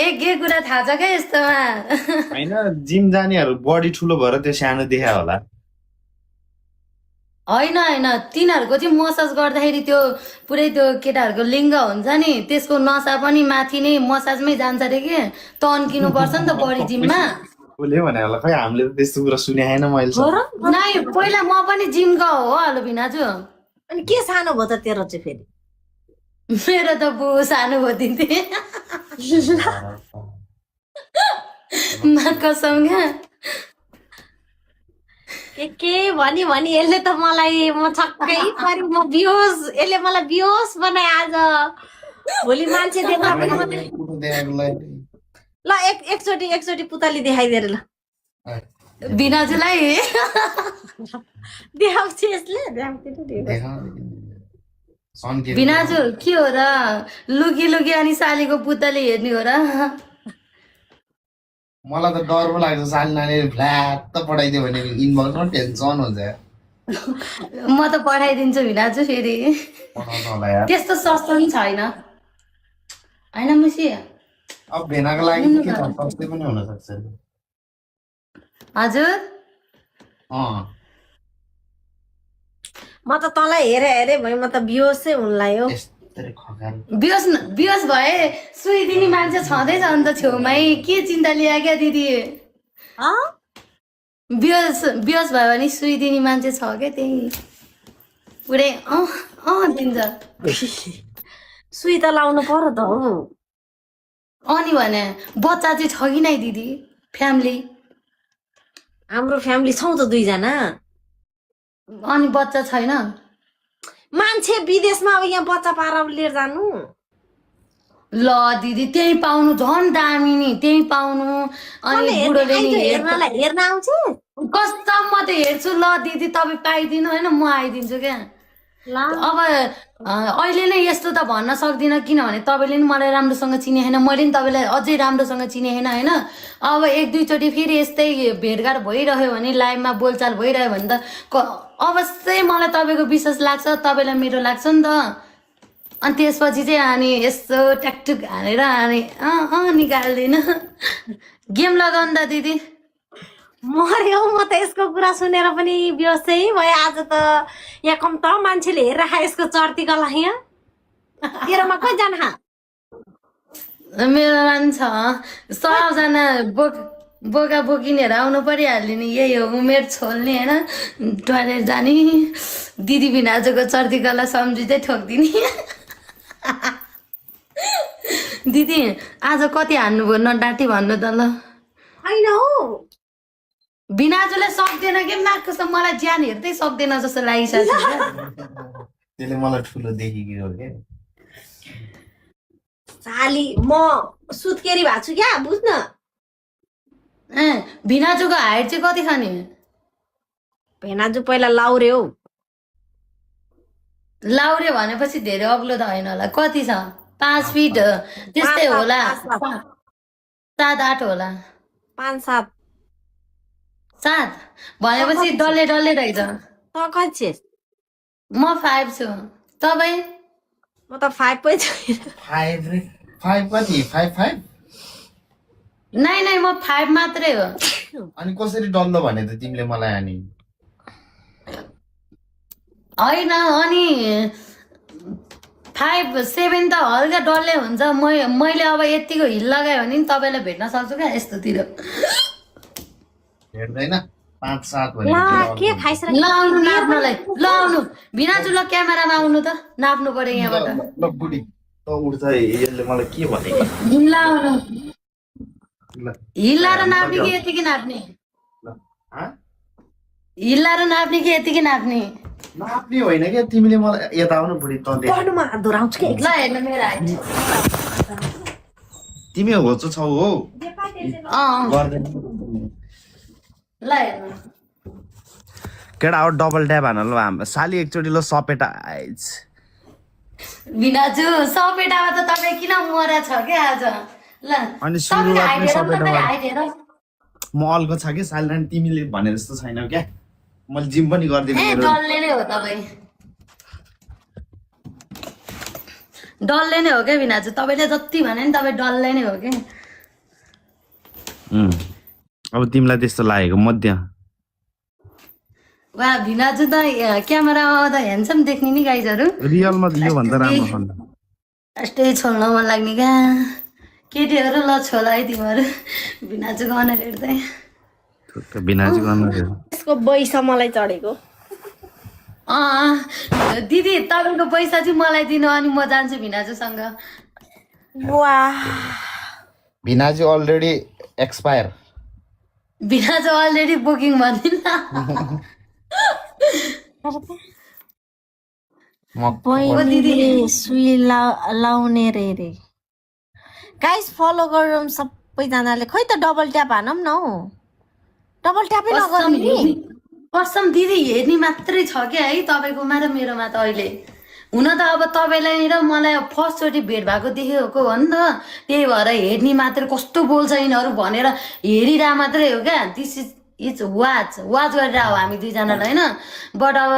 एक कुरा थाहा छ क्या यस्तोमा होइन जिम जानेहरू बडी ठुलो भएर त्यो सानो देखा होला होइन होइन तिनीहरूको चाहिँ मसाज गर्दाखेरि त्यो पुरै त्यो केटाहरूको लिङ्ग हुन्छ नि त्यसको नसा पनि माथि नै मसाजमै जान्छ अरे कि तन्किनु पर्छ नि त बडी जिममा कसले भने होला खै हामीले त त्यस्तो कुरा सुने छैन मैले हो र नै पहिला म पनि जिम गएको हो हेलो भिनाजु अनि के सानो भयो त तेरो चाहिँ फेरि मेरो त बु सानो भयो दिदी कसम क्या के भनी भनी यसले त मलाई म छक्कै परि म बिहोस यसले मलाई बिहोस बनाए आज भोलि मान्छे देख्दा पनि मात्रै ल एकचोटि पुतली देखाइदिएर ल भिनाजुलाई देखाउँछ यसले भिनाजु के हो र लुकी लुकी अनि सालीको पुतली हेर्ने हो र मलाई त डर पो लाग्छ साली नानीले फ्ल्याट पठाइदियो भने इनबक्समा टेन्सन हुन्छ म त पठाइदिन्छु भिनाजु फेरि पठाउनु होला यार त्यस्तो सस्तो पनि छैन होइन मुसी अब भेनाको लागि के छ सस्तै पनि हुन सक्छ हजुर म त तँलाई हेरे भए म त बिहोसै हुनलाई हो यस्तै खगाल बिहोस भए सुइदिने मान्छे छँदैछ अन्त छेउमै के चिन्ता लिया क्या दिदी बिहोस भयो भने सुइदिने मान्छे छ क्या त्यही पुरै दिन्छ सुई त लाउनु पर्यो त हो अनि भने बच्चा चाहिँ छ कि नै दिदी फ्यामिली हाम्रो फ्यामिली छौँ त दुईजना अनि बच्चा छैन मान्छे विदेशमा अब यहाँ बच्चा पाएर लिएर जानु ल दिदी त्यही पाउनु झन् दामी नि त्यही पाउनु अनि बुढोले नि हेर्न आउँछ कस्तो म त हेर्छु ल दिदी तपाईँ पाइदिनु होइन म आइदिन्छु क्या अब अहिले नै यस्तो त भन्न सक्दिनँ किनभने तपाईँले नि मलाई राम्रोसँग चिने छैन मैले नि तपाईँलाई अझै राम्रोसँग चिने छैन होइन अब एक दुईचोटि फेरि यस्तै भेटघाट भइरह्यो भने लाइभमा बोलचाल भइरह्यो भने त अवश्य मलाई तपाईँको विश्वास लाग्छ तपाईँलाई मेरो लाग्छ नि त अनि त्यसपछि चाहिँ अनि यस्तो ट्याकटुक हानेर अनि निकाल्दिनँ गेम लगाउनु त दिदी मर्यो म त यसको कुरा सुनेर पनि बिहोसै भयो आज त यहाँ कम त मान्छेले हेरिराख यसको चर्ती गला यहाँ तेरोमा कतिजना मेरो मान्छ सबजना बोका बोकिनेहरू आउनु परिहाल्यो नि यही हो उमेर छोल्ने होइन टोइलेट जाने दिदी भिनाजुको चर्ती गला सम्झी चाहिँ ठोकिदिने दिदी आज कति हान्नुभयो नडाँटी भन्नु त ल होइन हौ भिनाजुले सक्दैन कि माग्छ मलाई ज्यान हेर्दै सक्दैन जस्तो लागिसक्यो त्यसले मलाई ठुलो देखियो के साली म सुत्केरी भएको छु क्या बुझ्न भिनाजुको हाइट चाहिँ कति खाने भेनाजु पहिला लाउरे हौ लाउरे भनेपछि धेरै अग्लो त होइन होला कति छ 5 फिट त्यस्तै होला 7-8 होला 5-7 7 भनेपछि डल्ले डल्ले रहेछ त कति छेस म 5 छु तपाईँ म त 5 पै छु 5 कति 5 नै म 5 मात्रै हो अनि कसरी डल्लो भने त तिमीले मलाई अनि होइन अनि 5-7 त हल्का डल्ले हुन्छ मैले अब यतिको हिल लगायो भने नि तपाईँलाई भेट्न सक्छु क्या यस्तोतिर हेर्दैन 5-7 भने ला के खाइसरा ल आउनु नाप्नलाई ल आउनु भिनाजु ल क्यामेरामा आउनु त नाप्नु पर्यो यहाँबाट ल बुढी त उड्छ यसले मलाई के भनेको ल आउनु हिल्लाएर नाप्ने कि यतिकै नाप्ने हिल्लाएर नाप्ने कि यतिकै नाप्ने नाप्ने होइन क्या तिमीले मलाई यता आउनु बुढी त गर्नुमा हात धराउँछु के ल हेर्नु मेरो हाइट तिमी होचो छौ हो गर्दैन ल हेर्नु केटा अब डबल ट्याप हान ल हाम्रो साली एकचोटि ल सपेटा आइज भिनाजु सपेटामा त तपाईँ किन मरा छ क्या आज ल अनि सुरुवातमै सपेटामा हाइट हेर म अल्को छ कि साली नानी तिमीले भने जस्तो छैन क्या मैले जिम पनि गर्दिनँ डल्ले नै हो तपाईँ डल्ले नै हो क्या भिनाजु तपाईँले जति भने नि तपाईँ डल्ले नै हो क्या अब तिमीलाई त्यस्तो लागेको मध्य वा भिनाजु त क्यामेरामा आउँदा ह्यान्डसम देख्ने नि गाइजहरू रियलमा यो भन्दा राम्रो छन् यस्तै छोड्न मन लाग्ने क्या केटीहरू ल छोला है तिमीहरू भिनाजु गाउन हेर्दै बिनाजी गर्नु यसको पैसा मलाई चढेको दिदी तपाईँको पैसा चाहिँ मलाई दिनु अनि म जान्छु भिनाजुसँग वाह भिनाजी अलरेडी एक्सपायर भिनाजु अलरेडी बुकिङ भनिन् बहिनीले सुई लाउने रे गाइस फलो गरौँ सबैजनाले खै त डबल ट्याप हानौँ न हौ डबल ट्यापै नगर्ने कसम दिदी हेर्ने मात्रै छ क्या है तपाईँकोमा र मेरोमा त अहिले हुन त अब तपाईँलाई र मलाई फर्स्टचोटि भेट भएको देखेको हो नि त त्यही भएर हेर्ने मात्रै कस्तो बोल्छ यिनीहरू भनेर हेरिरह मात्रै हो क्या दिस इज वाच गरेर हो हामी दुईजनालाई होइन बट अब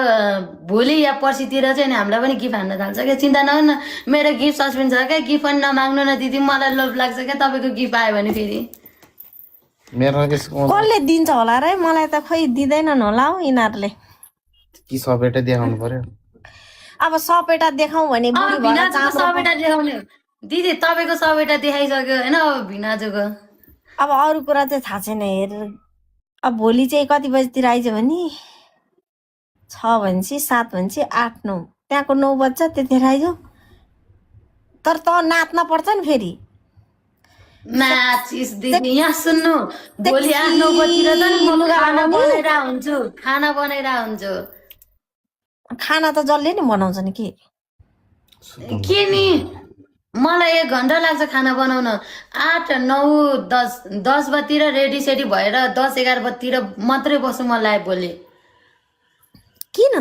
भोलि या पर्सितिर चाहिँ नि हामीलाई पनि गिफ्ट हान्न थाल्छ क्या चिन्ता नगर्नु मेरो गिफ्ट सस्पेन्ड छ क्या गिफ्ट पनि नमाग्नु न दिदी मलाई लोभ लाग्छ क्या तपाईँको गिफ्ट आयो भने फेरि मेरो त्यसको कसले दिन्छ होला र मलाई त खै दिँदैनन् होला हौ यिनीहरूले कि सबैटा देखाउनु पर्यो अब सपेटा देखाउँ भने बुढी भएर भिनाजुको सबैटा देखाउने दिदी तपाईँको सबैटा देखाइसक्यो होइन अब भिनाजुको अब अरू कुरा चाहिँ थाहा छैन हेर अब भोलि चाहिँ कति बजीतिर आइज भने 6 भनेपछि 7 भनेपछि 8 9 त्यहाँको 9 बज्छ त्यतिखेर आइज तर त नाच्न पर्छ नि फेरि नाचिस दिदी यहाँ सुन्नु भोलि 8 9 बजीतिर त नि म खाना बनाएर हुन्छु खाना त जसले नि बनाउँछ नि के नि मलाई 1 घन्टा लाग्छ खाना बनाउन 8 9 10 बजीतिर रेडी सेडी भएर 10 11 बजीतिर मात्रै बस्छु मलाई भोलि किन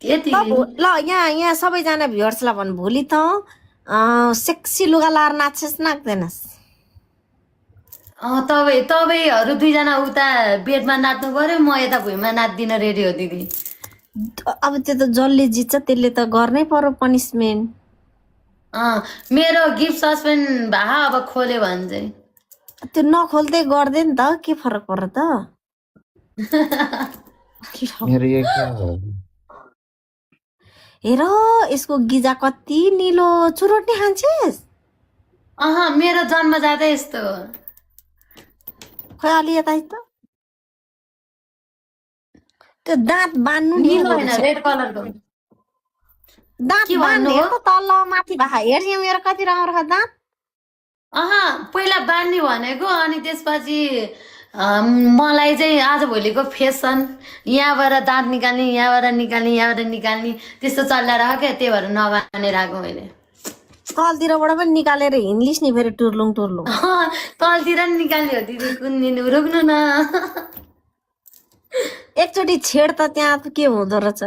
त्यति ल यहाँ सबैजना भ्युअर्सलाई भन्नु भोलि त सेक्सी लुगा लाएर नाच्छस् नाच्दैनस् तपाईँहरू दुईजना उता बेडमा नाच्नु पर्यो म यता भुइँमा नाच्दिन रेडी हो दिदी अब त्यो त जसले जित्छ त्यसले त गर्नै पर्यो पनिसमेन्ट मेरो गिफ्ट सस्पेन्ड भए अब खोल्यो भने चाहिँ त्यो नखोल्दै गर्दै नि त के फरक पर्यो त मेरो यो क्या हो हेर यसको गिजा कति निलो चुरोट नि खान्छेस् मेरो जन्म जाँदै यस्तो खोइ अलि यता त त्यो दाँत बान्नु नि निलो होइन रेड कलरको दाँत के बान्नु भन्नु हो? हेर त तल माथि भए हेर्ने मेरो कति राम्रो छ दाँत पहिला बान्ने भनेको अनि त्यसपछि मलाई चाहिँ आजभोलिको फेसन यहाँबाट दाँत निकाल्ने यहाँबाट निकाल्ने त्यस्तो चलिरहेको क्या त्यही भएर नबानेर आएको मैले तलतिरबाट पनि निकालेर हिँड्लिस् नि फेरि टुर्लुङ तलतिर नि निकाल्ने हो दिदी कुन दिन रोक्नु न एकचोटि छेड त त्यहाँ के हुँदो रहेछ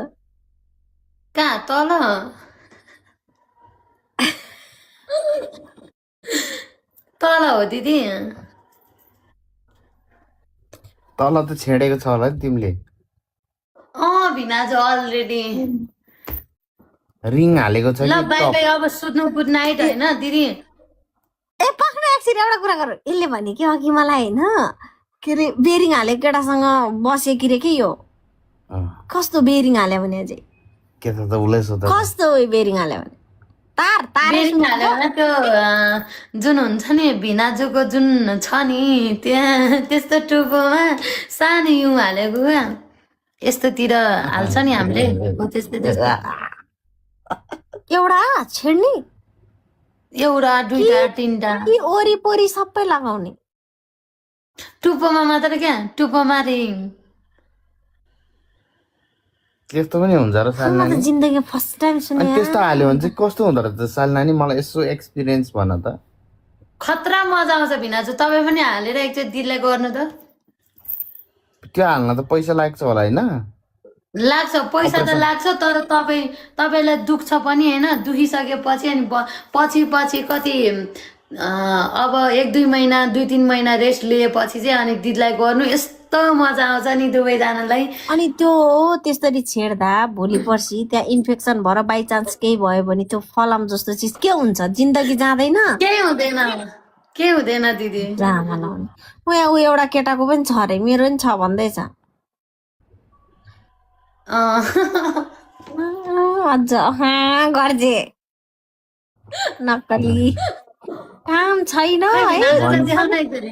कहाँ तल तल हो दिदी तल त छेडेको छ होला नि तिमीले भिनाजु अलरेडी रिङ हालेको छ ल कि बाई बाई अब सुत्नु गुड नाइट होइन दिदी ए पक्न एकछिन एउटा कुरा गर यसले भने कि अघि मलाई होइन के अरे बेरिङ हालेको केटासँग बसे कि रे के यो कस्तो बेरिङ हाल्यो भने अझै के त उसलाई सोध कस्तो बेरिङ हाल्यो भने तार बेरिङ हाल्यो भने त्यो जुन हुन्छ नि भिनाजुको जुन छ नि त्यहाँ त्यस्तो टुपोमा सानो हिउँ हालेको क्या यस्तोतिर हाल्छ नि हामीले त्यस्तो एउटा छेड्ने एउटा दुईटा तिनटा कि वरिपरि सबै लगाउने टुप्पोमा मात्र क्या टुप्पोमा रिङ त्यस्तो पनि हुन्छ र साल म नानी त जिन्दगी फर्स्ट टाइम अनि सुने त्यस्तो हाल्यो भने चाहिँ कस्तो हुँदो रहेछ साल नानी मलाई यसो एक्सपिरियन्स भन त खतरा मजा आउँछ भिनाजु तपाईँ पनि हालेर एकचोटि दिदीलाई गर्नु त त्यो हाल्न त पैसा लाग्छ होला होइन लाग्छ पैसा त लाग्छ तर तपाईँलाई दुख्छ पनि होइन दुखिसकेपछि अनि पछि कति अब 1-2 महिना 2-3 महिना रेस्ट लिएपछि चाहिँ अनि दिदीलाई गर्नु यस्तो मजा आउँछ नि दुवैजनालाई अनि त्यो त्यसरी छेड्दा भोलि पर्सि त्यहाँ इन्फेक्सन भएर बाइचान्स केही भयो भने त्यो फलाम जस्तो चिज के हुन्छ जिन्दगी जाँदैन के हुँदैन दिदी ड्रामा लाउने ऊ यहाँ ऊ एउटा केटाको पनि छ अरे मेरो पनि छ भन्दैछ अँ, अझ गर्जे नक्कली काम छैन है भिनाजु त देखाउन एकचोटि।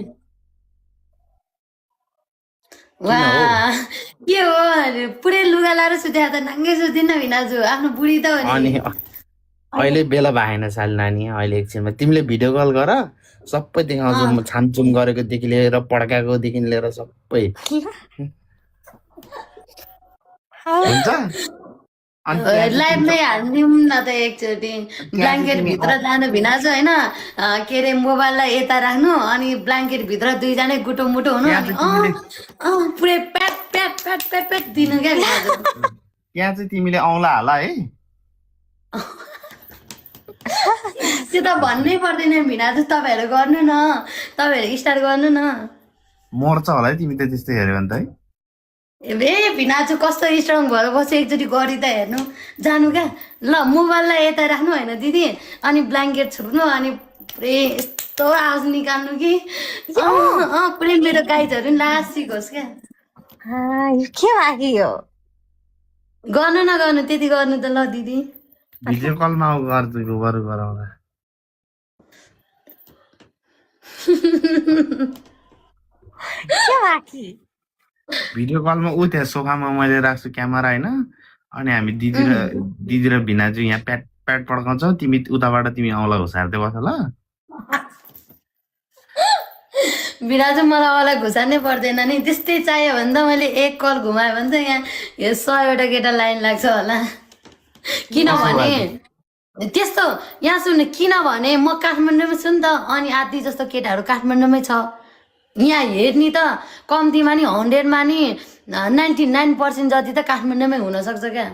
वाह के हो अरे, पुरै लुगा लाएर सुत्या त नाङ्गै सुत्दिन भिनाजु आफ्नो बुढी त हो अनि नि अहिले बेला भएन साल नानी अहिले एकछिनमा तिमीले भिडियो कल गर सबै देखाउँछु म छामछुम गरेकोदेखि लिएर पड्काएकोदेखि लिएर सबै हुन्छ अनि लाइभमै हालिदिउँ न त एकचोटि ब्ल्याङ्केट भित्र जानु भिनाजु होइन के अरे मोबाइललाई यता राख्नु अनि ब्ल्याङ्केट भित्र दुईजनै गुटो मुटो हुनु अनि पुरै प्याट प्याट प्याट प्याट प्याट दिनु क्या भिनाजु त्यहाँ चाहिँ तिमीले औँला हाल है त्यो त भन्नै पर्दैन भिनाजु तपाईँहरू गर्नु न तपाईँहरू स्टार्ट गर्नु न मर्छ होला है तिमी त त्यस्तो हेऱ्यो भने त है ए भिनाजु कस्तो स्ट्रङ भएर बस्यो एकचोटि गरी त हेर्नु जानु क्या ल मोबाइललाई यता राख्नु होइन दिदी अनि ब्ल्याङ्केट छोप्नु अनि पुरै यस्तो आवाज निकाल्नु कि पुरै मेरो गाइजहरू नि लासिक होस् क्या यो के बाँकी हो गर्नु नगर्नु त्यति गर्नु त ल दिदी भिडियो कलमा गर्छु बरु गराउँदा के बाँकी भिडियो कलमा ऊ त्यहाँ सोफामा मैले राख्छु क्यामेरा होइन अनि हामी दिदी र भिनाजु यहाँ प्याट प्याट पड्काउँछौ तिमी उताबाट तिमी औँला घुसार्दै बस ल भिनाजु मलाई मलाई घुसार्नै पर्दैन नि त्यस्तै चाहियो भने त मैले एक कल घुमायो भने त यहाँ यो 100वटा केटा लाइन लाग्छ होला किनभने त्यस्तो यहाँ सुन्नु किनभने म काठमाडौँमै छु नि त अनि आधी जस्तो केटाहरू काठमाडौँमै छ यहाँ हेर्ने त कम्तीमा नि 100मा नि 99% जति त काठमाडौँमै हुनसक्छ क्या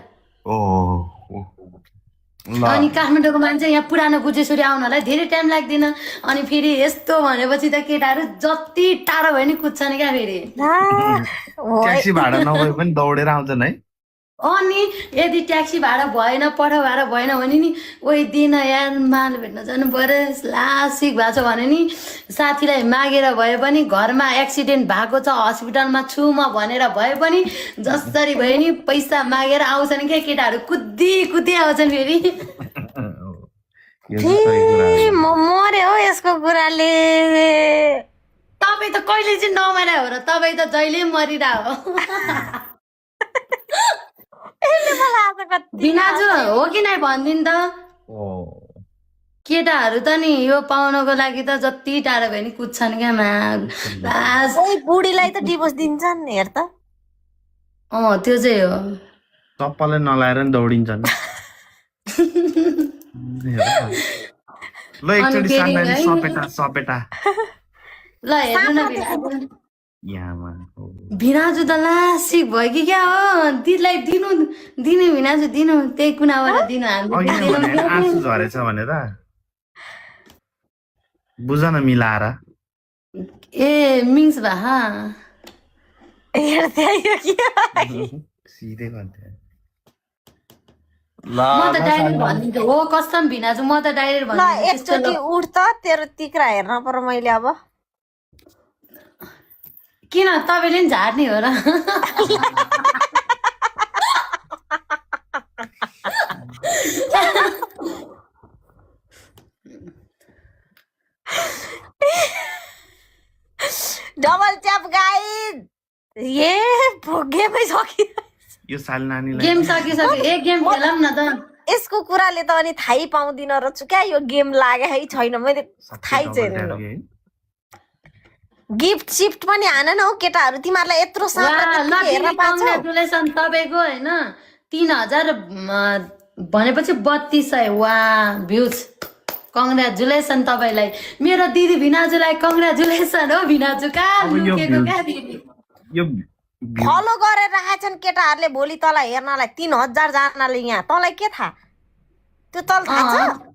अनि काठमाडौँको मान्छे यहाँ पुरानो गुजेश्वरी आउनलाई धेरै टाइम लाग्दैन अनि फेरि यस्तो भनेपछि त केटाहरू जति टाढो भयो नि कुद्छन् क्या फेरि ट्याक्सी भाडा नभए पनि दौडेर आउँछन् है अनि यदि ट्याक्सी भाडा भएन पठ भाडा भएन भने नि ओइ दिन यार माल भेट्न जानु पर्यो लासिक भएको छ भने नि साथीलाई मागेर भए पनि घरमा एक्सिडेन्ट भएको छ हस्पिटलमा छु म भनेर भए पनि जसरी भए नि पैसा मागेर आउँछन् क्या केटाहरू कुद्दी कुद्दी आउँछन् फेरि मर्यो हौ यसको कुराले तपाईँ त कहिले चाहिँ नमरे हो र तपाईँ त जहिले मरिरह हो भिनाजु हो कि नै भनिदिनु त केटाहरू त नि यो पाउनको लागि त जति टाढो भयो नि कुद्छन् क्या बुढीलाई त डिभोर्स दिन्छन् हेर त त्यो चाहिँ हो चप्पलै नलाएर नि दौडिन्छन् ल एकचोटि सान्नाले सपेटा सपेटा ल हेर्नु न भिनाजु यहाँमा भिनाजु त लासिक भयो कि क्या हो दिदीलाई दिनु भिनाजु दिनु त्यही कुनाबाट दिनु हामी आँसु झरेछ भनेर बुझ न मिलाएर ए मिङ्स भा सिधै भन्थे म त डाइरेक्ट भनिदिन्छु हो कसम भिनाजु म त डाइरेक्ट ल भनिदिन्छु एकचोटि उठ त तेरो तिक्रा हेर्न पर्यो मैले अब किन तपाईँले नि झार्ने हो र डबल ट्याप गाइड ए गेमै सकियो यो साल नानीलाई गेम सकिसक्यो एक गेम खेलौँ न त यसको कुराले त अनि थाहै पाउँदिन रहेछु क्या यो गेम लागे है छैन मैले थाहै छैन गिफ्ट सिफ्ट पनि हान न हौ केटाहरू तिमीहरूलाई यत्रो कङ्ग्रेचुलेसन तपाईँको होइन 3000 भनेपछि 3200 वा भ्युज कङ्ग्रेचुलेसन तपाईँलाई मेरो दिदी भिनाजुलाई कङ्ग्रेचुलेसन हो भिनाजु कहाँ लुकेको क्या दिदी फलो गरेर राखेछन् केटाहरूले भोलि तँलाई हेर्नलाई 3000 जनाले यहाँ तँलाई के थाहा त्यो तल थाहा छ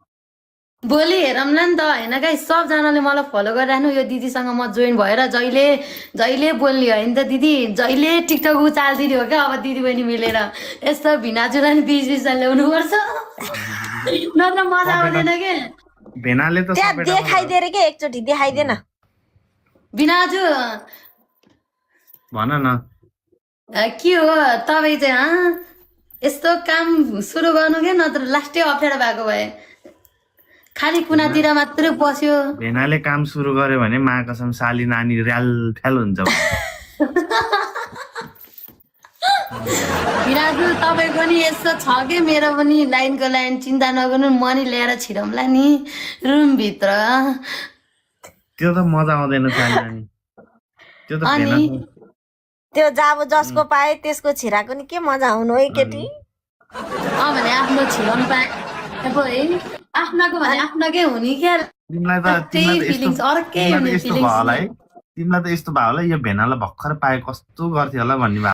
भोलि हेरौँला नि त होइन गाई सबजनाले मलाई फलो गरिराख्नु यो दिदीसँग म जोइन भएर जहिले बोल्ने हो नि त दिदी जहिले टिकटक उचालिदिने हो क्या अब दिदी बहिनी मिलेर यस्तो भिनाजुलाई नि बिच बिचमा ल्याउनु पर्छ नत्र मजा आउँदैन के भेनाले त त्यहाँ सपेटामा देखाइदिएर के एकचोटि देखाइदेन बिनाजु भन न के हो तपाईँ चाहिँ यस्तो काम सुरु गर्नु के नत्र लास्टै अप्ठ्यारो भएको भए खाली कुनातिर मात्रै बस्यो भेनाले काम सुरु गर्यो भने महाकसम साली नानी र्याल फ्याल हुन्छ बिराजु तपाईँको नि यस्तो छ कि मेरो पनि लाइनको लाइन चिन्ता नगर्नु म नि ल्याएर छिराउँला नि रुमभित्र त्यो त मजा आउँदैन साली नानी त्यो त अनि भेना त्यो जाब जसको पाए त्यसको छिराको नि के मजा आउनु है केटी भने आफ्नो छिराउनु पाए अब है आफ्नाको भने आफ्नाकै हुने क्या तिमीलाई त त्यही फिलिङ्स अर्कै हुने यस्तो भयो होला है तिमीलाई त यस्तो भयो होला यो भेनालाई भर्खर पाए कस्तो गर्थ्यो होला भन्ने भयो